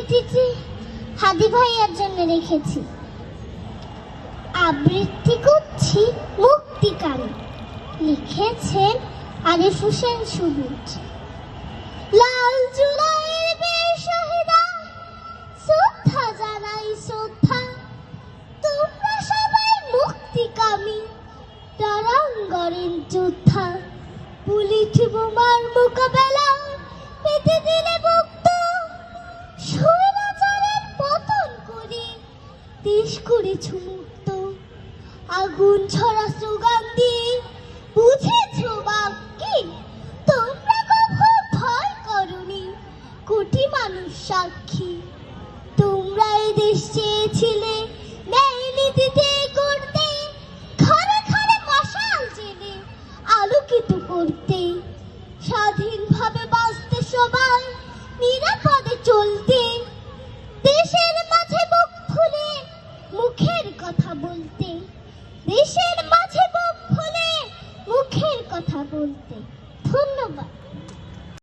চিঠিটি হাদি ভাইয়ার জন্য রেখেছি। আবৃত্তি করছি মুক্তিকামী, লিখেছেন আরিফ হোসেন সুবুজ। লাল জুলাইয়ের বীর শহীদা, শ্রদ্ধা জানাই শ্রদ্ধা। তোমরা সবাই মুক্তিকামী, তারাঙ্গরের যোদ্ধা। বুলেট বোমার মোকাবেলা পেতে দিলে মুক্ত, স্বৈরাচারের পতন করে দেশ করেছ মুক্ত। আগুন ছড়া স্লোগান দিয়ে বুঝেছ বাক্যে তোমরা কখনো ভয় করনি, কোটি মানুষ সাক্ষী। তোমরা এই দেশ চেয়েছিলে ন্যায় নীতিতে করতে, ঘরে ঘরে মশাল জেলে আলোকিত করতে। স্বাধীনভাবে বাঁচতে সবাই, নিরাপদে চলতে। দেশের মাঝে বুক ফুলে মুখের কথা বলতে, দেশের মাঝে বুক ফুলে মুখের কথা বলতে। ধন্যবাদ।